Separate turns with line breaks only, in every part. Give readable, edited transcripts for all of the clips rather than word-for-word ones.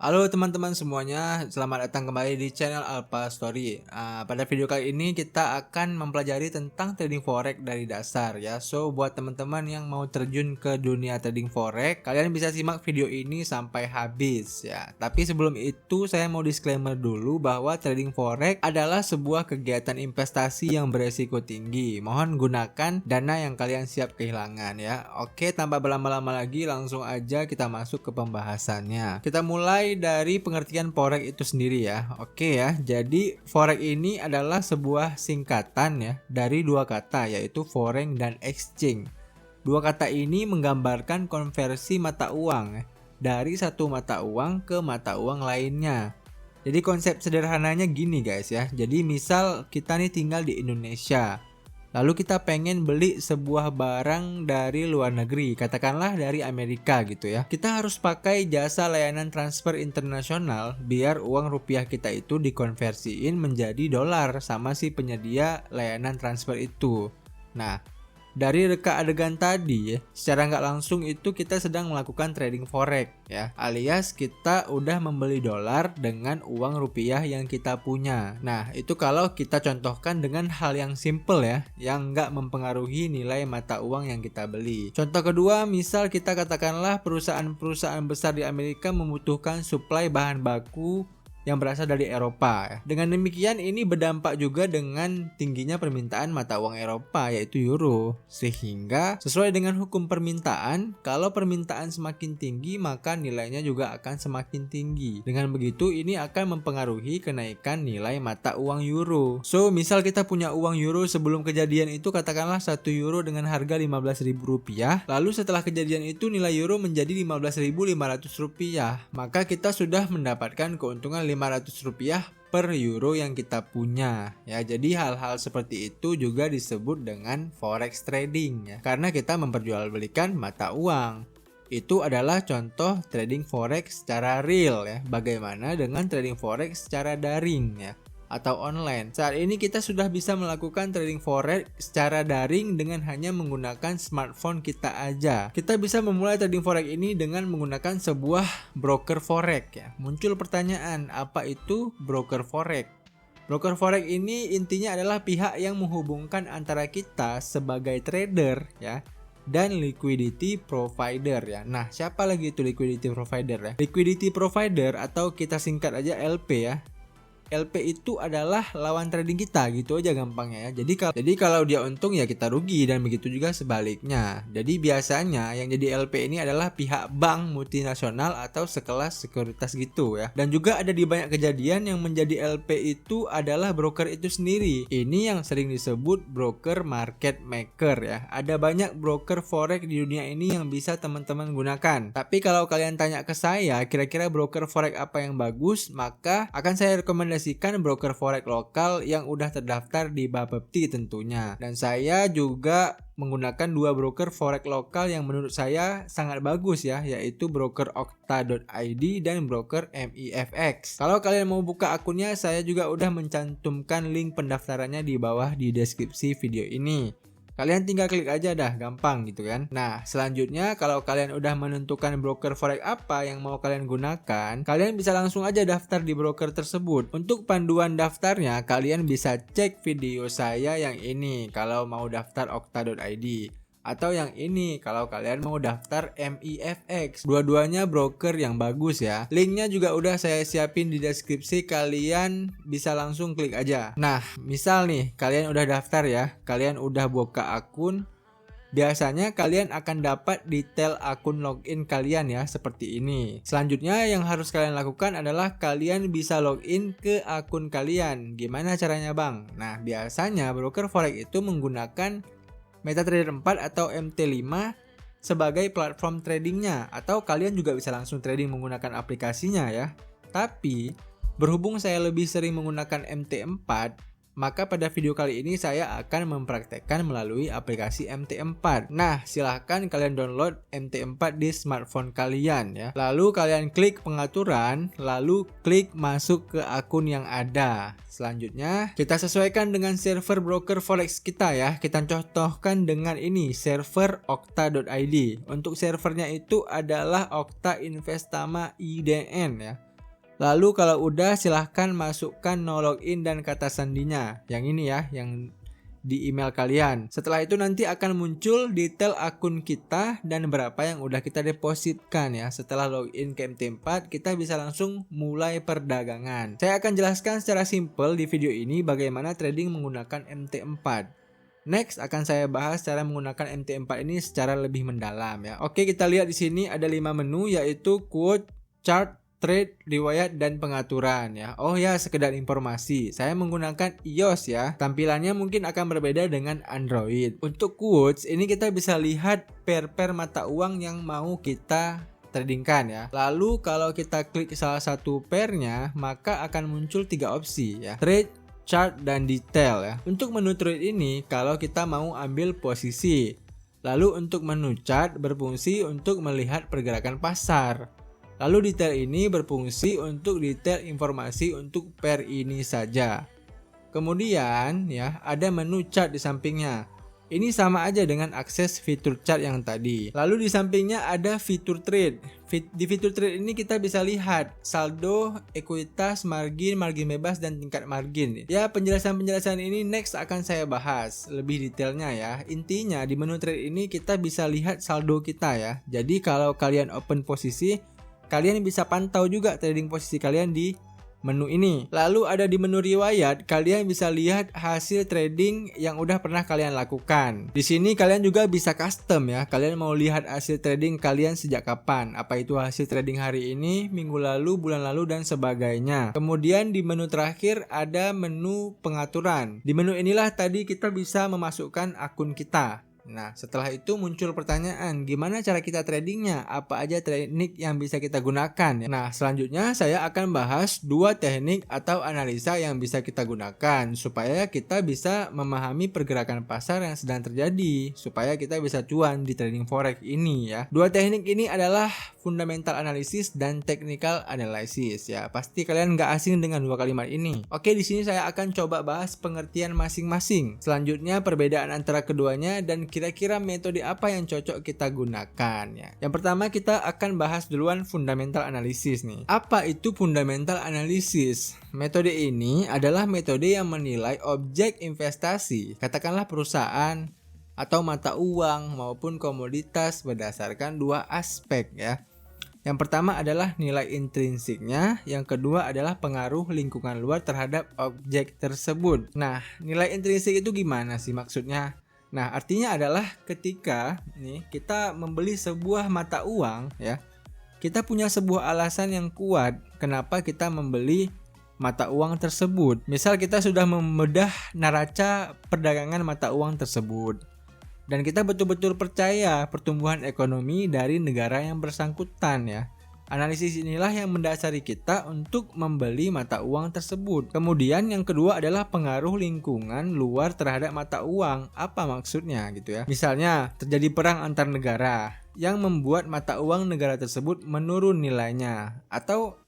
Halo teman-teman semuanya, selamat datang kembali di channel Alpha Story. Pada video kali ini kita akan mempelajari tentang trading forex dari dasar ya. So buat teman-teman yang mau terjun ke dunia trading forex, kalian bisa simak video ini sampai habis ya. Tapi sebelum itu saya mau disclaimer dulu bahwa trading forex adalah sebuah kegiatan investasi yang beresiko tinggi. Mohon gunakan dana yang kalian siap kehilangan ya. Oke, tanpa berlama-lama lagi langsung aja kita masuk ke pembahasannya. Kita mulai dari pengertian forex itu sendiri ya. Oke ya, jadi forex ini adalah sebuah singkatan ya dari dua kata, yaitu foreign dan exchange. Dua kata ini menggambarkan konversi mata uang ya, dari satu mata uang ke mata uang lainnya. Jadi konsep sederhananya gini guys ya. Jadi misal kita nih tinggal di Indonesia, lalu kita pengen beli sebuah barang dari luar negeri, katakanlah dari Amerika gitu ya. Kita harus pakai jasa layanan transfer internasional biar uang rupiah kita itu dikonversiin menjadi dolar sama si penyedia layanan transfer itu. Nah, dari reka adegan tadi ya, secara nggak langsung itu kita sedang melakukan trading forex ya, alias kita udah membeli dolar dengan uang rupiah yang kita punya. Nah, itu kalau kita contohkan dengan hal yang simple ya, yang nggak mempengaruhi nilai mata uang yang kita beli. Contoh kedua, misal kita katakanlah perusahaan-perusahaan besar di Amerika membutuhkan suplai bahan baku yang berasal dari Eropa ya. Dengan demikian ini berdampak juga dengan tingginya permintaan mata uang Eropa yaitu euro. Sehingga sesuai dengan hukum permintaan, kalau permintaan semakin tinggi maka nilainya juga akan semakin tinggi. Dengan begitu ini akan mempengaruhi kenaikan nilai mata uang euro. So misal kita punya uang euro sebelum kejadian itu katakanlah 1 euro dengan harga Rp15.000, lalu setelah kejadian itu nilai euro menjadi Rp15.500, maka kita sudah mendapatkan keuntungan Rp500 per euro yang kita punya ya. Jadi hal-hal seperti itu juga disebut dengan forex trading ya, karena kita memperjualbelikan mata uang. Itu adalah contoh trading forex secara real ya. Bagaimana dengan trading forex secara daring ya, atau online. Saat ini kita sudah bisa melakukan trading forex secara daring dengan hanya menggunakan smartphone kita aja. Kita bisa memulai trading forex ini dengan menggunakan sebuah broker forex ya. Muncul pertanyaan, apa itu broker forex? Broker forex ini intinya adalah pihak yang menghubungkan antara kita sebagai trader ya dan liquidity provider ya. Nah, siapa lagi itu liquidity provider ya? Liquidity provider atau kita singkat aja LP ya. LP itu adalah lawan trading kita, gitu aja gampangnya ya. Jadi kalau dia untung ya kita rugi, dan begitu juga sebaliknya. Jadi biasanya yang jadi LP ini adalah pihak bank multinasional atau sekelas sekuritas gitu ya. Dan juga ada di banyak kejadian yang menjadi LP itu adalah broker itu sendiri. Ini yang sering disebut broker market maker ya. Ada banyak broker forex di dunia ini yang bisa teman-teman gunakan. Tapi kalau kalian tanya ke saya, kira-kira broker forex apa yang bagus, maka akan saya rekomendasikan broker forex lokal yang udah terdaftar di Bapepti tentunya. Dan saya juga menggunakan dua broker forex lokal yang menurut saya sangat bagus ya, yaitu broker okta.id dan broker MIFX. Kalau kalian mau buka akunnya, saya juga udah mencantumkan link pendaftarannya di bawah di deskripsi video ini. Kalian tinggal klik aja dah, gampang gitu kan. Nah, selanjutnya kalau kalian udah menentukan broker forex apa yang mau kalian gunakan, kalian bisa langsung aja daftar di broker tersebut. Untuk panduan daftarnya, kalian bisa cek video saya yang ini kalau mau daftar okta.id. Atau yang ini kalau kalian mau daftar MIFX. Dua-duanya broker yang bagus ya. Linknya juga udah saya siapin di deskripsi, kalian bisa langsung klik aja. Nah, misal nih kalian udah daftar ya, kalian udah buka akun. Biasanya kalian akan dapat detail akun login kalian ya, seperti ini. Selanjutnya yang harus kalian lakukan adalah kalian bisa login ke akun kalian. Gimana caranya bang? Nah, biasanya broker forex itu menggunakan MetaTrader 4 atau MT5 sebagai platform tradingnya, atau kalian juga bisa langsung trading menggunakan aplikasinya ya. Tapi berhubung saya lebih sering menggunakan MT4, maka pada video kali ini saya akan mempraktekkan melalui aplikasi MT4. Nah, silahkan kalian download MT4 di smartphone kalian ya. Lalu kalian klik pengaturan, lalu klik masuk ke akun yang ada. Selanjutnya, kita sesuaikan dengan server broker forex kita ya. Kita contohkan dengan ini, server okta.id. Untuk servernya itu adalah Okta Investama IDN ya. Lalu kalau udah silahkan masukkan no login dan kata sandinya. Yang ini ya, yang di email kalian. Setelah itu nanti akan muncul detail akun kita dan berapa yang udah kita depositkan ya. Setelah login ke MT4, kita bisa langsung mulai perdagangan. Saya akan jelaskan secara simple di video ini bagaimana trading menggunakan MT4. Next akan saya bahas cara menggunakan MT4 ini secara lebih mendalam ya. Oke, kita lihat di sini ada 5 menu, yaitu quote, chart, trade, riwayat, dan pengaturan ya. Oh ya, sekedar informasi, saya menggunakan iOS ya. Tampilannya mungkin akan berbeda dengan Android. Untuk quotes, ini kita bisa lihat pair mata uang yang mau kita tradingkan ya. Lalu kalau kita klik salah satu pairnya, maka akan muncul 3 opsi ya. Trade, chart, dan detail ya. Untuk menu trade ini, kalau kita mau ambil posisi. Lalu untuk menu chart berfungsi untuk melihat pergerakan pasar. Lalu detail ini berfungsi untuk detail informasi untuk pair ini saja. Kemudian ya, ada menu chart di sampingnya. Ini sama aja dengan akses fitur chart yang tadi. Lalu di sampingnya ada fitur trade. Di fitur trade ini kita bisa lihat saldo, ekuitas, margin bebas, dan tingkat margin. Ya, penjelasan ini next akan saya bahas lebih detailnya ya. Intinya di menu trade ini kita bisa lihat saldo kita ya. Jadi kalau kalian open posisi, kalian bisa pantau juga trading posisi kalian di menu ini. Lalu ada di menu riwayat, kalian bisa lihat hasil trading yang udah pernah kalian lakukan. Di sini kalian juga bisa custom ya. Kalian mau lihat hasil trading kalian sejak kapan? Apa itu hasil trading hari ini, minggu lalu, bulan lalu, dan sebagainya. Kemudian di menu terakhir ada menu pengaturan. Di menu inilah tadi kita bisa memasukkan akun kita. Nah, setelah itu muncul pertanyaan, gimana cara kita tradingnya? Apa aja teknik yang bisa kita gunakan? Nah, selanjutnya saya akan bahas 2 teknik atau analisa yang bisa kita gunakan supaya kita bisa memahami pergerakan pasar yang sedang terjadi, supaya kita bisa cuan di trading forex ini ya. 2 teknik ini adalah fundamental analysis dan technical analysis ya. Pasti kalian nggak asing dengan 2 kalimat ini. Oke, di sini saya akan coba bahas pengertian masing-masing. Selanjutnya perbedaan antara keduanya dan kira-kira metode apa yang cocok kita gunakan ya. Yang pertama kita akan bahas duluan fundamental analysis nih. Apa itu fundamental analysis? Metode ini adalah metode yang menilai objek investasi, katakanlah perusahaan atau mata uang maupun komoditas berdasarkan 2 aspek ya. Yang pertama adalah nilai intrinsiknya, yang kedua adalah pengaruh lingkungan luar terhadap objek tersebut. Nah, nilai intrinsik itu gimana sih maksudnya? Nah, artinya adalah ketika nih kita membeli sebuah mata uang ya, kita punya sebuah alasan yang kuat kenapa kita membeli mata uang tersebut. Misal kita sudah membedah neraca perdagangan mata uang tersebut dan kita betul-betul percaya pertumbuhan ekonomi dari negara yang bersangkutan ya. Analisis inilah yang mendasari kita untuk membeli mata uang tersebut. Kemudian yang kedua adalah pengaruh lingkungan luar terhadap mata uang. Apa maksudnya gitu ya? Misalnya terjadi perang antar negara yang membuat mata uang negara tersebut menurun nilainya. Atau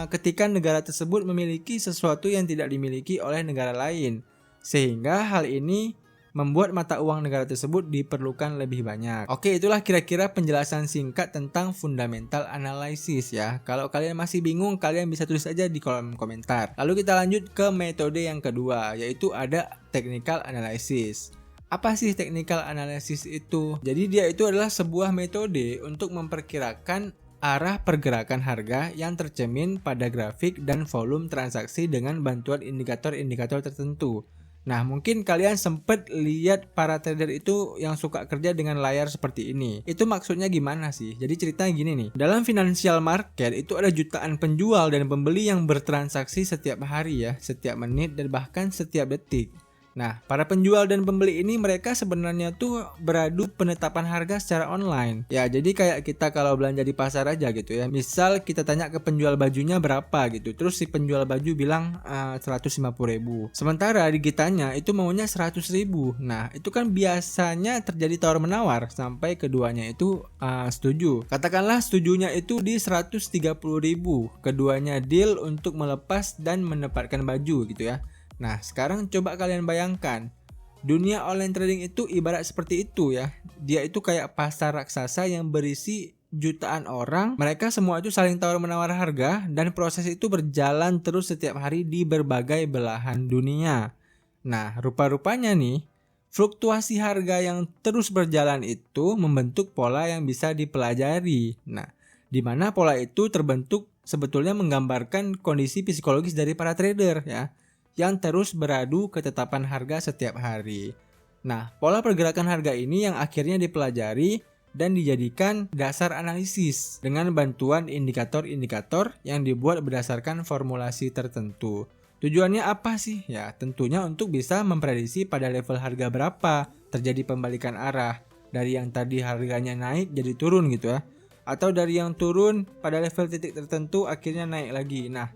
ketika negara tersebut memiliki sesuatu yang tidak dimiliki oleh negara lain. Sehingga hal ini membuat mata uang negara tersebut diperlukan lebih banyak. Oke, itulah kira-kira penjelasan singkat tentang fundamental analysis ya. Kalau kalian masih bingung, kalian bisa tulis aja di kolom komentar. Lalu kita lanjut ke metode yang kedua, yaitu ada technical analysis. Apa sih technical analysis itu? Jadi dia itu adalah sebuah metode untuk memperkirakan arah pergerakan harga yang tercermin pada grafik dan volume transaksi dengan bantuan indikator-indikator tertentu. Nah, mungkin kalian sempat lihat para trader itu yang suka kerja dengan layar seperti ini. Itu maksudnya gimana sih? Jadi ceritanya gini nih. Dalam financial market itu ada jutaan penjual dan pembeli yang bertransaksi setiap hari ya, setiap menit dan bahkan setiap detik. Nah, para penjual dan pembeli ini mereka sebenarnya tuh beradu penetapan harga secara online. Ya, jadi kayak kita kalau belanja di pasar aja gitu ya. Misal kita tanya ke penjual bajunya berapa gitu. Terus si penjual baju bilang 150.000. Sementara di kitanya itu maunya 100.000. Nah, itu kan biasanya terjadi tawar-menawar sampai keduanya itu setuju. Katakanlah setujunya itu di 130.000. Keduanya deal untuk melepas dan menempatkan baju gitu ya. Nah, sekarang coba kalian bayangkan, dunia online trading itu ibarat seperti itu ya. Dia itu kayak pasar raksasa yang berisi jutaan orang, mereka semua itu saling tawar-menawar harga dan proses itu berjalan terus setiap hari di berbagai belahan dunia. Nah, rupa-rupanya nih, fluktuasi harga yang terus berjalan itu membentuk pola yang bisa dipelajari. Nah, di mana pola itu terbentuk sebetulnya menggambarkan kondisi psikologis dari para trader ya, yang terus beradu ketetapan harga setiap hari. Nah, pola pergerakan harga ini yang akhirnya dipelajari dan dijadikan dasar analisis dengan bantuan indikator-indikator yang dibuat berdasarkan formulasi tertentu. Tujuannya apa sih? Ya, tentunya untuk bisa memprediksi pada level harga berapa terjadi pembalikan arah. Dari yang tadi harganya naik jadi turun gitu ya. Atau dari yang turun pada level titik tertentu akhirnya naik lagi. Nah,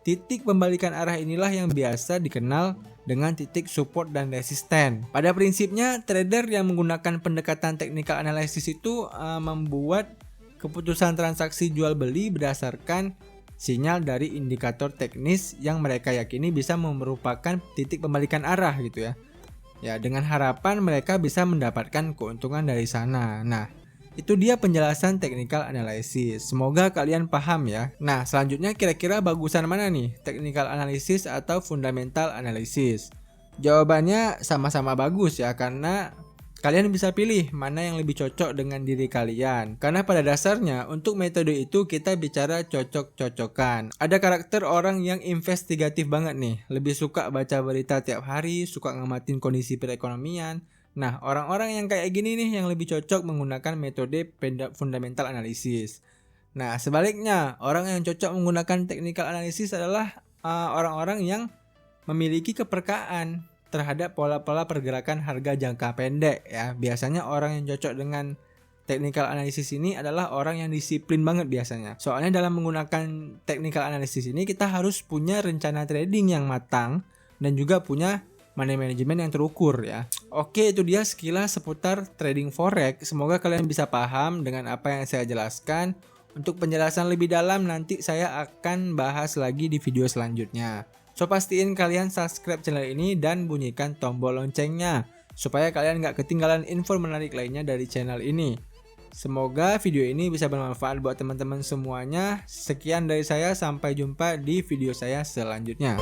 titik pembalikan arah inilah yang biasa dikenal dengan titik support dan resisten. Pada prinsipnya, trader yang menggunakan pendekatan technical analysis itu membuat keputusan transaksi jual beli berdasarkan sinyal dari indikator teknis yang mereka yakini bisa merupakan titik pembalikan arah gitu ya. Ya, dengan harapan mereka bisa mendapatkan keuntungan dari sana. Nah, itu dia penjelasan technical analysis. Semoga kalian paham ya. Nah, selanjutnya kira-kira bagusan mana nih? Technical analysis atau fundamental analysis? Jawabannya sama-sama bagus ya, karena kalian bisa pilih mana yang lebih cocok dengan diri kalian. Karena pada dasarnya untuk metode itu kita bicara cocok-cocokan. Ada karakter orang yang investigatif banget nih. Lebih suka baca berita tiap hari, suka ngamatin kondisi perekonomian. Nah, orang-orang yang kayak gini nih yang lebih cocok menggunakan metode fundamental analysis. Nah, sebaliknya, orang yang cocok menggunakan technical analysis adalah orang-orang yang memiliki kepekaan terhadap pola-pola pergerakan harga jangka pendek ya. Biasanya orang yang cocok dengan technical analysis ini adalah orang yang disiplin banget biasanya. Soalnya dalam menggunakan technical analysis ini kita harus punya rencana trading yang matang dan juga punya money management yang terukur ya. Oke, itu dia sekilas seputar trading forex. Semoga kalian bisa paham dengan apa yang saya jelaskan. Untuk penjelasan lebih dalam nanti saya akan bahas lagi di video selanjutnya. So, pastiin kalian subscribe channel ini dan bunyikan tombol loncengnya supaya kalian gak ketinggalan info menarik lainnya dari channel ini. Semoga video ini bisa bermanfaat buat teman-teman semuanya. Sekian dari saya, sampai jumpa di video saya selanjutnya.